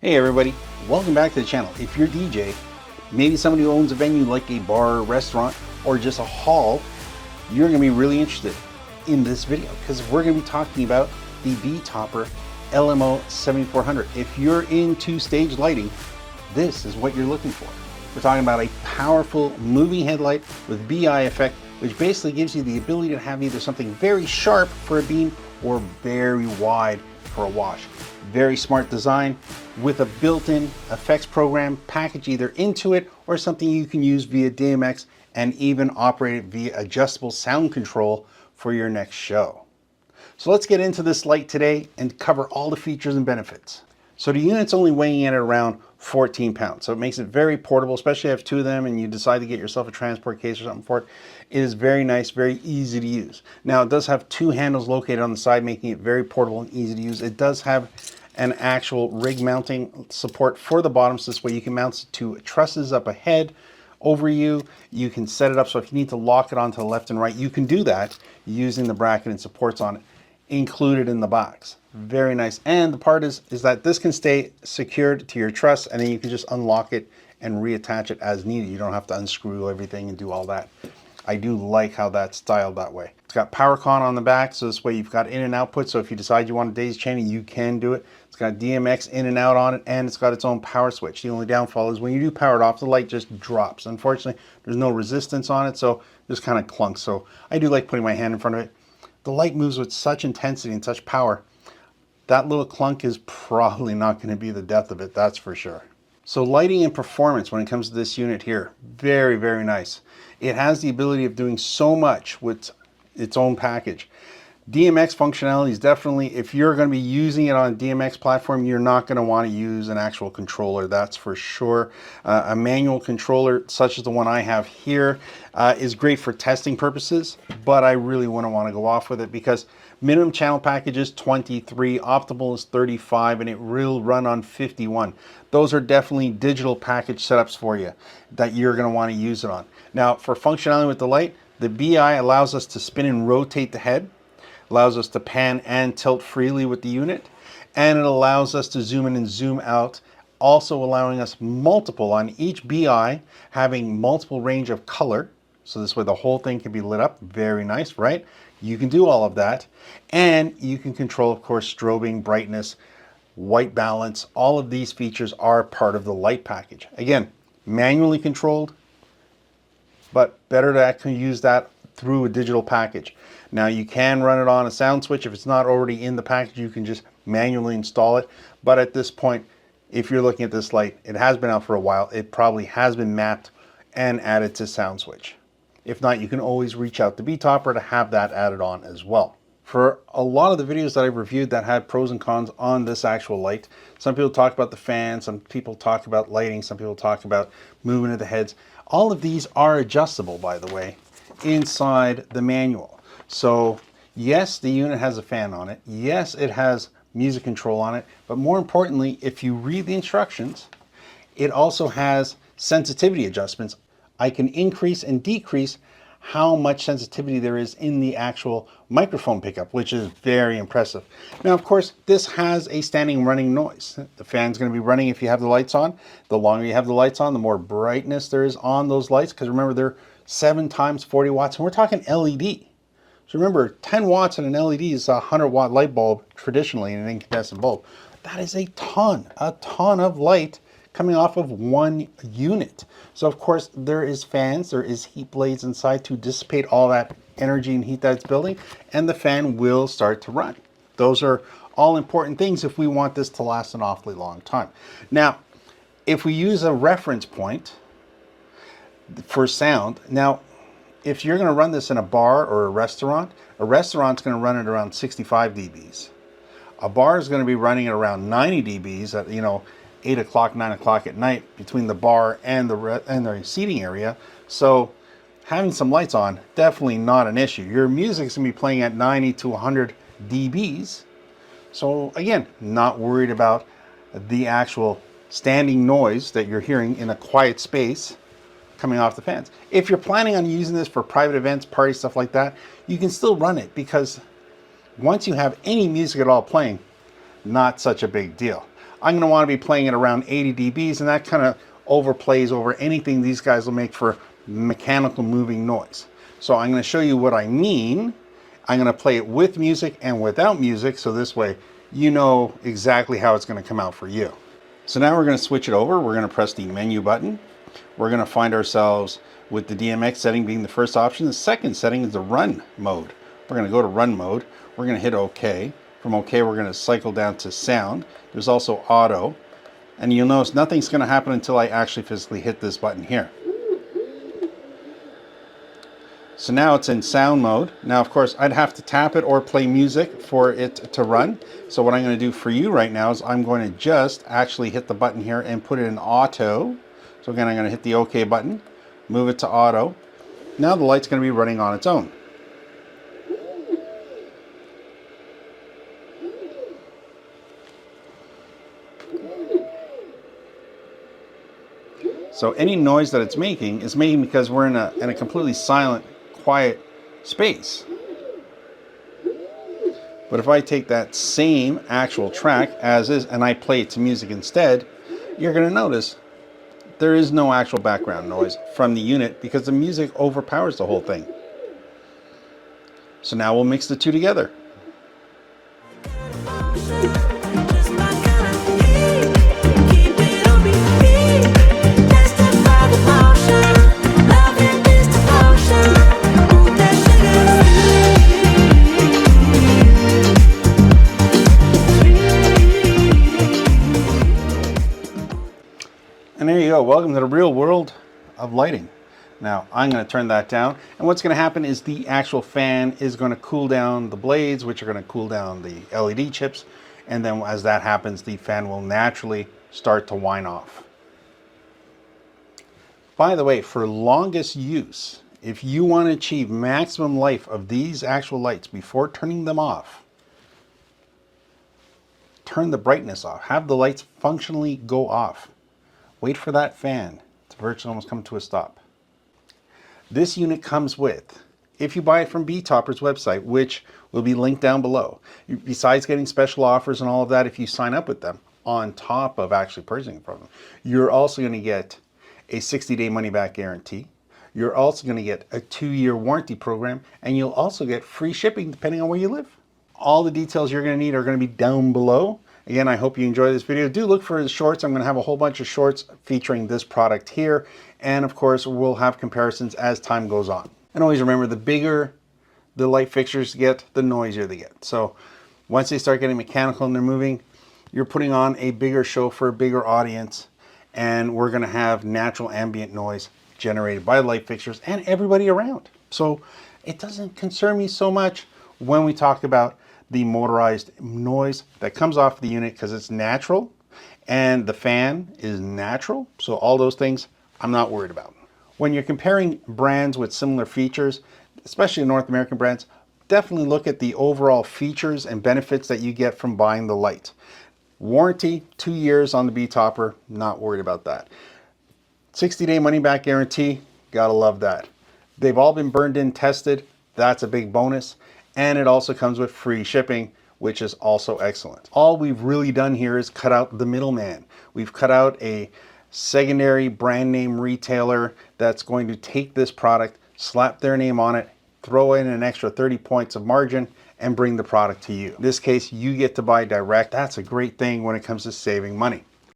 Hey everybody, welcome back to the channel. If you're a DJ, maybe somebody who owns a venue like a bar or restaurant or just a hall, you're going to be really interested in this video because we're going to be talking about the Betopper LM0740. If you're into stage lighting, this is what you're looking for. We're talking about a powerful moving headlight with BI effect, which basically gives you the ability to have either something very sharp for a beam or very wide for a wash. Very smart design with a built-in effects program package either into it or something you can use via DMX and even operate it via adjustable sound control for your next show. So let's get into this light today and cover all the features and benefits. So the unit's only weighing in at around 14 pounds. So it makes it very portable, especially if you have two of them and you decide to get yourself a transport case or something for it. It is very nice, very easy to use. Now it does have two handles located on the side, making it very portable and easy to use. It does have an actual rig mounting support for the bottom, so this way you can mount it to trusses up ahead over you. You can set it up so if you need to lock it onto the left and right, you can do that using the bracket and supports on it included in the box. Very nice. And the part is that this can stay secured to your truss, and then you can just unlock it and reattach it as needed. You don't have to unscrew everything and do all that. I do like how that's styled that way. It's got power con on the back, so this way you've got in and output, so if you decide you want a daisy chaining, you can do it. It's got DMX in and out on it, and it's got its own power switch. The only downfall is when you do power it off, the light just drops. Unfortunately, there's no resistance on it, so it just kind of clunks. So I do like putting my hand in front of it. The light moves with such intensity and such power. That little clunk is probably not going to be the death of it, that's for sure. So lighting and performance when it comes to this unit here, very, very nice. It has the ability of doing so much with its own package. DMX functionality is definitely, if you're going to be using it on a DMX platform, you're not going to want to use an actual controller, that's for sure. A manual controller, such as the one I have here, is great for testing purposes, but I really wouldn't want to go off with it because minimum channel package is 23, optimal is 35, and it will run on 51. Those are definitely digital package setups for you that you're going to want to use it on. Now, for functionality with the light, the BI allows us to spin and rotate the head, allows us to pan and tilt freely with the unit, and it allows us to zoom in and zoom out, also allowing us multiple on each BI, having multiple range of color. So this way the whole thing can be lit up. Very nice, right? You can do all of that, and you can control, of course, strobing, brightness, white balance. All of these features are part of the light package. Again, manually controlled, but better to actually use that through a digital package. Now you can run it on a sound switch. If it's not already in the package, you can just manually install it. But at this point, if you're looking at this light, it has been out for a while. It probably has been mapped and added to sound switch. If not, you can always reach out to Betopper to have that added on as well. For a lot of the videos that I've reviewed that had pros and cons on this actual light, some people talk about the fan, some people talk about lighting, some people talk about movement of the heads. All of these are adjustable, by the way, inside the manual. So yes, the unit has a fan on it. Yes, it has music control on it. But more importantly, if you read the instructions, it also has sensitivity adjustments. I can increase and decrease how much sensitivity there is in the actual microphone pickup, which is very impressive. Now, of course, this has a standing running noise. The fan's going to be running if you have the lights on. The longer you have the lights on, the more brightness there is on those lights, because remember, they're 7 times 40 watts, and we're talking LED. So remember, 10 watts in an LED is a 100-watt light bulb traditionally in an incandescent bulb. That is a ton of light coming off of one unit. So of course there is fans, there is heat blades inside to dissipate all that energy and heat that's building, and the fan will start to run. Those are all important things if we want this to last an awfully long time. Now, if we use a reference point for sound, now if you're going to run this in a bar or a restaurant's going to run at around 65 dBs. A bar is going to be running at around 90 dBs at, 8 o'clock, 9 o'clock at night between the bar and the seating area. So having some lights on, definitely not an issue. Your music's going to be playing at 90 to 100 dBs. So again, not worried about the actual standing noise that you're hearing in a quiet space coming off the fans. If you're planning on using this for private events, parties, stuff like that, you can still run it, because once you have any music at all playing, not such a big deal. I'm going to want to be playing it around 80 dBs, and that kind of overplays over anything these guys will make for mechanical moving noise. So I'm going to show you what I mean. I'm going to play it with music and without music, so this way you know exactly how it's going to come out for you. So now we're going to switch it over. We're going to press the menu button. We're going to find ourselves with the DMX setting being the first option. The second setting is the run mode. We're going to go to run mode. We're going to hit OK. From OK, we're going to cycle down to sound. There's also auto. And you'll notice nothing's going to happen until I actually physically hit this button here. So now it's in sound mode. Now, of course, I'd have to tap it or play music for it to run. So what I'm going to do for you right now is I'm going to just actually hit the button here and put it in auto. So again, I'm going to hit the OK button, move it to auto. Now the light's going to be running on its own. So any noise that it's making is making because we're in a completely silent, quiet space. But if I take that same actual track as is and I play it to music instead, you're going to notice there is no actual background noise from the unit because the music overpowers the whole thing. So now we'll mix the two together. And there you go. Welcome to the real world of lighting. Now I'm going to turn that down, and what's going to happen is the actual fan is going to cool down the blades, which are going to cool down the LED chips, and then as that happens, the fan will naturally start to whine off. By the way, for longest use, if you want to achieve maximum life of these actual lights before turning them off, turn the brightness off. Have the lights functionally go off. Wait for that fan to virtually almost come to a stop. This unit comes with, if you buy it from Betopper's website, which will be linked down below, besides getting special offers and all of that if you sign up with them, on top of actually purchasing from them, you're also going to get a 60-day money-back guarantee. You're also going to get a 2-year warranty program, and you'll also get free shipping depending on where you live. All the details you're going to need are going to be down below. Again, I hope you enjoy this video. Do look for the shorts. I'm going to have a whole bunch of shorts featuring this product here. And of course, we'll have comparisons as time goes on. And always remember, the bigger the light fixtures get, the noisier they get. So once they start getting mechanical and they're moving, you're putting on a bigger show for a bigger audience. And we're going to have natural ambient noise generated by light fixtures and everybody around. So it doesn't concern me so much when we talk about the motorized noise that comes off the unit, because it's natural and the fan is natural. So all those things I'm not worried about. When you're comparing brands with similar features, especially North American brands, definitely look at the overall features and benefits that you get from buying the light. Warranty, 2 years on the Betopper, not worried about that. 60-day money-back guarantee, gotta love that. They've all been burned in, tested, that's a big bonus. And it also comes with free shipping, which is also excellent. All we've really done here is cut out the middleman. We've cut out a secondary brand name retailer that's going to take this product, slap their name on it, throw in an extra 30 points of margin, and bring the product to you. In this case, you get to buy direct. That's a great thing when it comes to saving money.